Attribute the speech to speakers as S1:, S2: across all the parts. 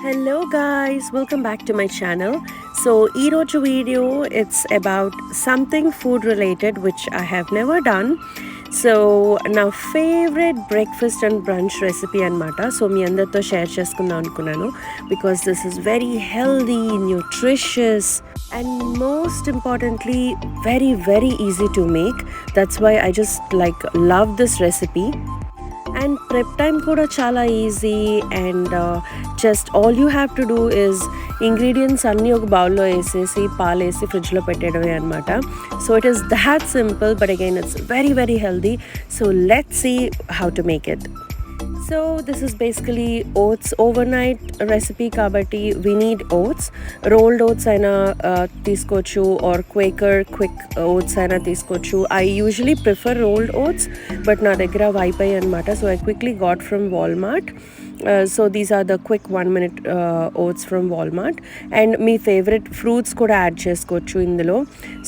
S1: Hello guys, welcome back to my channel. So ఈరోజు video it's about something food related which I have never done. So నా favorite breakfast and brunch recipe అన్నమాట. So మీ అందరితో share చేసుకుందాం అనుకున్నాను because this is very healthy, nutritious and most importantly very easy to make. That's why I just love this recipe. And prep time kuda chala easy and just all you have to do is ingredients anni oka bowl lo esesi paal esi fridge lo pettedave anamata. So it is that simple, but again it's very healthy. So let's see how to make it. So this is basically oats overnight recipe kabatti we need oats. Rolled oats aina teeskochu or Quaker quick oats aina teeskochu. I usually prefer rolled oats, but na daggara vaipai anamata, so I quickly got from Walmart. So these are the quick 1 minute oats from Walmart. And me favourite fruits కూడా add చేసుకోవచ్చు ఇందులో.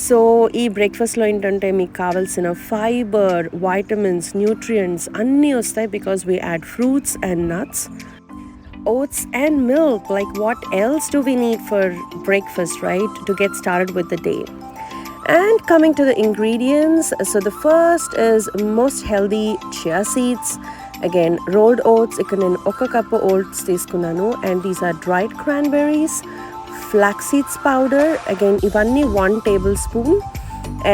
S1: So ఈ బ్రేక్ఫాస్ట్లో ఏంటంటే మీకు కావాల్సిన fibre, vitamins, nutrients అన్నీ వస్తాయి because we add fruits and nuts, oats and milk. Like what else do we need for breakfast, right, to get started with the day? And coming to the ingredients, so the first is most healthy chia seeds. Again, rolled oats, ఇక్కడ నేను 1 cup oats తీసుకున్నాను, and these are dried cranberries, flax seeds powder, again ఇవన్నీ 1 tablespoon,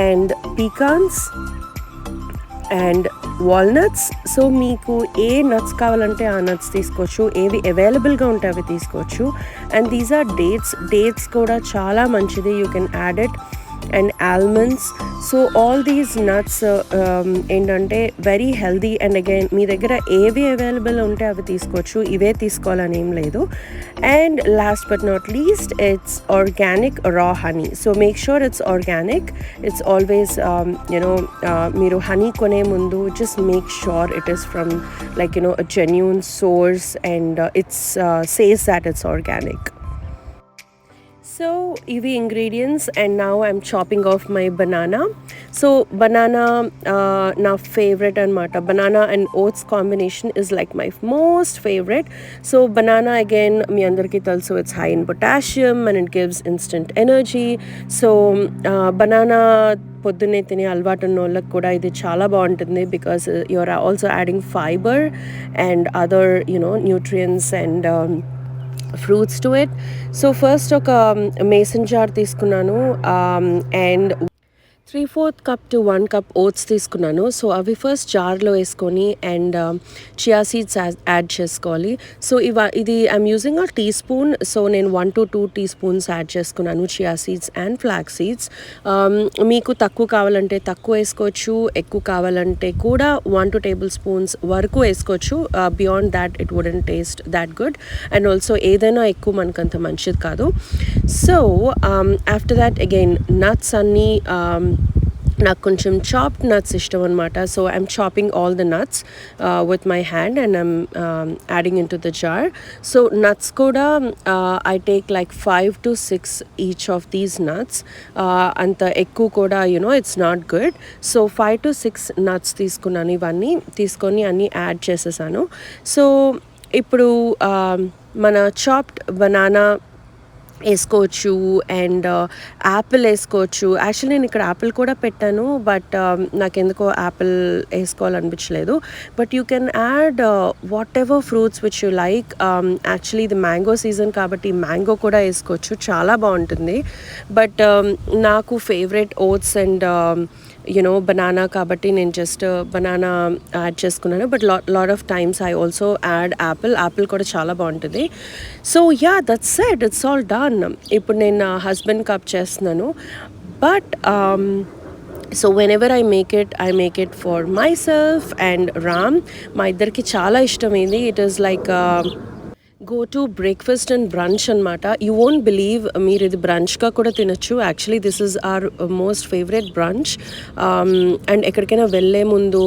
S1: and pecans and walnuts. So మీకు ఏ nuts కావాలంటే ఆ nuts తీసుకోవచ్చు, ఏవి అవైలబుల్గా ఉంటే అవి తీసుకోవచ్చు. అండ్ దీస్ ఆర్ డేట్స్ కూడా చాలా మంచిది, you can add it, and almonds. So all these nuts ఏంటంటే వెరీ హెల్దీ. అండ్ అగైన్ మీ దగ్గర ఏవి అవైలబుల్ ఉంటే అవి తీసుకోవచ్చు, ఇవే తీసుకోవాలని ఏం లేదు. And last but not least it's organic raw honey. So make sure it's organic. It's always మీరు హనీ కొనే ముందు just make sure it is from a genuine source, and it's says that it's organic. So EV ingredients, and now I'm chopping off my banana. So banana na favorite anamata. Banana and oats combination is like my most favorite. So banana, again, mi andarki telsu it's high in potassium and it gives instant energy. So banana పొద్దున్నే తినే అలవాటు ఉన్న వాళ్ళకి కూడా ఇది చాలా బాగుంటుంది because you're also adding fiber and other nutrients and fruits to it. So first ఒక mason jar తీసుకున్నాను, and 3/4 cup to 1 cup oats తీసుకున్నాను. సో అవి ఫస్ట్ జార్లో వేసుకొని అండ్ చియా సీడ్స్ యాడ్ చేసుకోవాలి. సో ఇది I'm using a teaspoon. So నేను 1 to 2 teaspoons add చేసుకున్నాను chia seeds and flax seeds. మీకు తక్కువ కావాలంటే తక్కువ వేసుకోవచ్చు, ఎక్కువ కావాలంటే కూడా 1 to 2 tablespoons వరకు వేసుకోవచ్చు. Beyond that it wouldn't taste that good. And also ఏదైనా ఎక్కువ మనకంత మంచిది కాదు. So after that again nuts అన్నీ నాకు కొంచెం చాప్డ్ నట్స్ ఇష్టం అనమాట. So I'm chopping all the nuts with my hand and I'm adding into the jar. So nuts కూడా I take 5 to 6 each of these nuts. అంత ఎక్కువ కూడా it's not good. So 5 to 6 nuts తీసుకున్నాను, ఇవన్నీ తీసుకొని అన్నీ add చేసేసాను. So ఇప్పుడు మన చాప్డ్ బనానా వేసుకోవచ్చు అండ్ యాపిల్ వేసుకోవచ్చు. యాక్చువల్లీ నేను ఇక్కడ యాపిల్ కూడా పెట్టాను, బట్ నాకెందుకో యాపిల్ వేసుకోవాలనిపించలేదు. But you can add whatever fruits which you like. Actually ఇది మ్యాంగో సీజన్ కాబట్టి మ్యాంగో కూడా వేసుకోవచ్చు, చాలా బాగుంటుంది. బట్ నాకు ఫేవరెట్ ఓట్స్ అండ్ బనానా కాబట్టి నేను జస్ట్ బనానా యాడ్ చేసుకున్నాను. But lot of times I also add Apple కూడా చాలా బాగుంటుంది. So yeah, that's it, it's all done. ఇప్పుడు నేను నా హస్బెండ్ కప్ చేస్తున్నాను. But so whenever I make it for myself and Ram. మా ఇద్దరికి చాలా ఇష్టం ఇది. It is like go to breakfast and brunch అనమాట. యూ వోంట్ బిలీవ్, మీరు ఇది బ్రంచ్గా కూడా తినచ్చు. Actually this is our most favourite branch. And ఎక్కడికైనా వెళ్ళే ముందు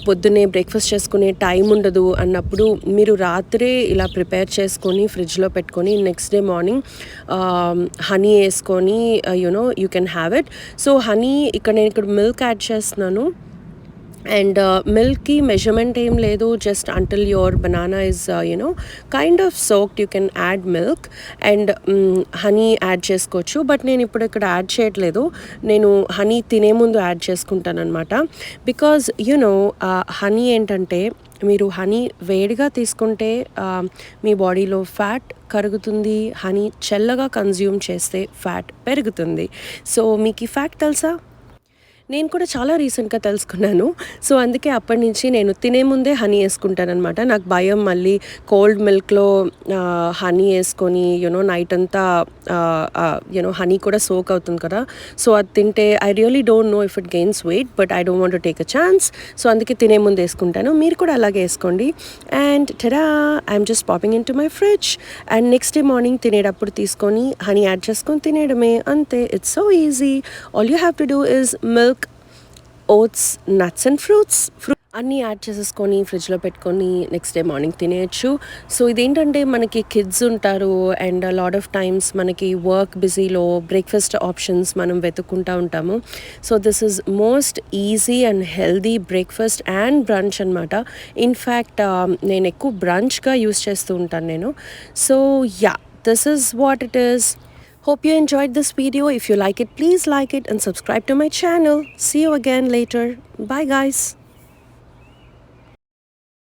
S1: పొద్దున్నే బ్రేక్ఫాస్ట్ చేసుకునే టైం ఉండదు అన్నప్పుడు మీరు రాత్రే ఇలా ప్రిపేర్ చేసుకొని ఫ్రిడ్జ్లో పెట్టుకొని నెక్స్ట్ డే మార్నింగ్ హనీ వేసుకొని you can have it. So honey నేను ఇక్కడ మిల్క్ యాడ్ చేస్తున్నాను. అండ్ మిల్క్కి మెజర్మెంట్ ఏం లేదు, just until your banana is kind of soaked you can add milk and honey add చేసుకోవచ్చు. బట్ నేను ఇప్పుడు ఇక్కడ యాడ్ చేయట్లేదు, నేను హనీ తినే ముందు యాడ్ చేసుకుంటాను అనమాట. బికాజ్ హనీ ఏంటంటే మీరు హనీ వేడిగా తీసుకుంటే మీ బాడీలో ఫ్యాట్ కరుగుతుంది, హనీ చల్లగా కన్జ్యూమ్ చేస్తే ఫ్యాట్ పెరుగుతుంది. సో మీకు ఈ ఫ్యాక్ట్ తెలుసా? నేను కూడా చాలా రీసెంట్‌గా తెలుసుకున్నాను. సో, అందుకే అప్పటినుంచి నేను తినే ముందే హనీ యేసుకుంటాననమాట. నాకు భయం మళ్ళీ కోల్డ్ మిల్క్‌లో హనీ యేసుకొని నైట్ అంతా హనీ కూడా సోక్ అవుతుంది కదా! సో, అది తింటే I really don't know if it gains weight, but I don't want to take a chance. So, అందుకే తినే ముందు యేసుకుంటాను. మీరు కూడా అలాగే యేసుకోండి. And tada! I'm just popping into my fridge and next day morning తినేటప్పుడు తీసుకొని హనీ యాడ్ చేసుకొని తినేయడమే అంతే. It's so easy. All you have to do is milk, oats, nuts and fruits అన్నీ యాడ్ చేసేసుకొని ఫ్రిడ్జ్లో పెట్టుకొని నెక్స్ట్ డే మార్నింగ్ తినేయచ్చు. సో ఇదేంటంటే మనకి కిడ్స్ ఉంటారు అండ్ లాట్ ఆఫ్ టైమ్స్ మనకి వర్క్ బిజీలో బ్రేక్ఫాస్ట్ ఆప్షన్స్ మనం వెతుక్కుంటూ ఉంటాము. So this is most easy and healthy breakfast and brunch అనమాట. ఇన్ఫ్యాక్ట్ నేను ఎక్కువ బ్రంచ్గా యూస్ చేస్తూ ఉంటాను నేను. So yeah, this is what it is. Hope you enjoyed this video. If you like it, please like it and subscribe to my channel. See you again later. Bye guys.